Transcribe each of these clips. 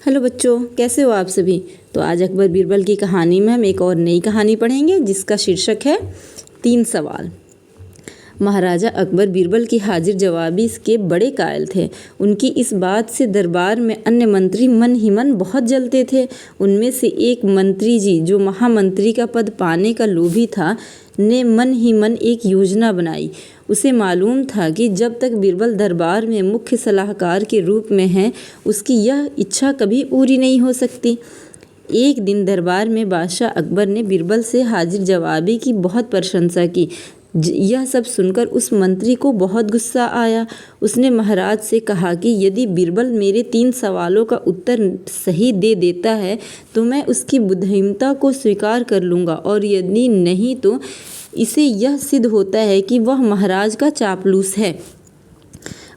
Hello बच्चों, कैसे हो आप सभी। तो आज अकबर बीरबल की कहानी में हम एक और नई कहानी पढ़ेंगे जिसका शीर्षक है 3 सवाल। महाराजा अकबर बीरबल की हाजिर जवाबी के बड़े कायल थे। उनकी इस बात से दरबार में अन्य मंत्री मन ही मन बहुत जलते थे। उनमें से एक मंत्री जी, जो महामंत्री का पद पाने का लोभी था, ने मन ही मन एक योजना बनाई। उसे मालूम था कि जब तक बीरबल दरबार में मुख्य सलाहकार के रूप में है, उसकी यह इच्छा कभी पूरी नहीं हो सकती। एक दिन दरबार में बादशाह अकबर ने बीरबल से हाजिर जवाबी की बहुत प्रशंसा की। यह सब सुनकर उस मंत्री को बहुत गुस्सा आया। उसने महाराज से कहा कि यदि बीरबल मेरे 3 सवालों का उत्तर सही दे देता है तो मैं उसकी बुद्धिमत्ता को स्वीकार कर लूँगा, और यदि नहीं तो इसे यह सिद्ध होता है कि वह महाराज का चापलूस है।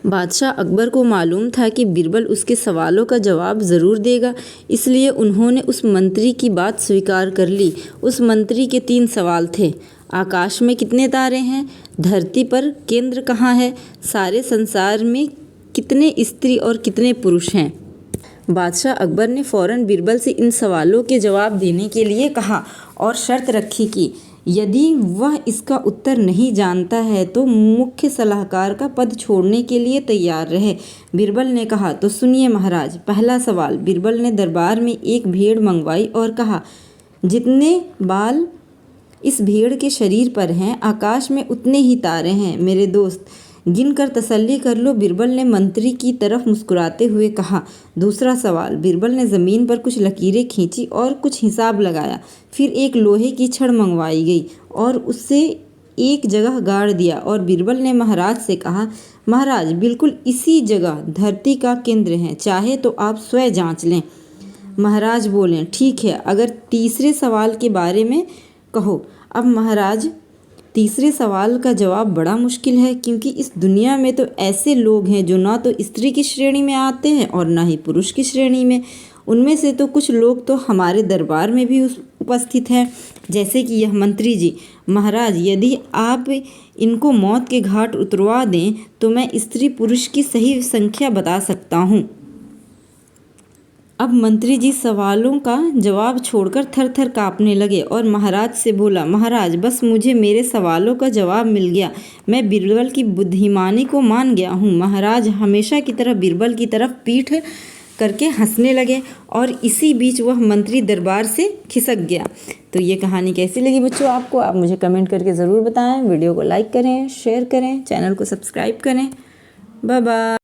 बादशाह अकबर को मालूम था कि बीरबल उसके सवालों का जवाब ज़रूर देगा, इसलिए उन्होंने उस मंत्री की बात स्वीकार कर ली। उस मंत्री के 3 सवाल थे। आकाश में कितने तारे हैं? धरती पर केंद्र कहाँ है? सारे संसार में कितने स्त्री और कितने पुरुष हैं? बादशाह अकबर ने फ़ौरन बीरबल से इन सवालों के जवाब देने के लिए कहा और शर्त रखी कि यदि वह इसका उत्तर नहीं जानता है तो मुख्य सलाहकार का पद छोड़ने के लिए तैयार रहे। बीरबल ने कहा, तो सुनिए महाराज। पहला सवाल। बीरबल ने दरबार में एक भेड़ मंगवाई और कहा, जितने बाल इस भेड़ के शरीर पर हैं, आकाश में उतने ही तारे हैं। मेरे दोस्त, गिनकर तसल्ली कर लो। बीरबल ने मंत्री की तरफ मुस्कुराते हुए कहा। दूसरा सवाल। बीरबल ने ज़मीन पर कुछ लकीरें खींची और कुछ हिसाब लगाया। फिर एक लोहे की छड़ मंगवाई गई और उससे एक जगह गाड़ दिया, और बीरबल ने महाराज से कहा, महाराज, बिल्कुल इसी जगह धरती का केंद्र है, चाहे तो आप स्वयं जांच लें। महाराज बोले, ठीक है, अगर तीसरे सवाल के बारे में कहो। अब महाराज, तीसरे सवाल का जवाब बड़ा मुश्किल है, क्योंकि इस दुनिया में तो ऐसे लोग हैं जो ना तो स्त्री की श्रेणी में आते हैं और ना ही पुरुष की श्रेणी में। उनमें से तो कुछ लोग तो हमारे दरबार में भी उपस्थित हैं, जैसे कि यह मंत्री जी। महाराज, यदि आप इनको मौत के घाट उतरवा दें तो मैं स्त्री पुरुष की सही संख्या बता सकता हूँ। अब मंत्री जी सवालों का जवाब छोड़कर थर थर काँपने लगे और महाराज से बोला, महाराज, बस मुझे मेरे सवालों का जवाब मिल गया। मैं बीरबल की बुद्धिमानी को मान गया हूँ। महाराज हमेशा की तरह बीरबल की तरफ पीठ करके हंसने लगे और इसी बीच वह मंत्री दरबार से खिसक गया। तो ये कहानी कैसी लगी बच्चों आपको? आप मुझे कमेंट करके ज़रूर बताएं। वीडियो को लाइक करें, शेयर करें, चैनल को सब्सक्राइब करें। Bye bye.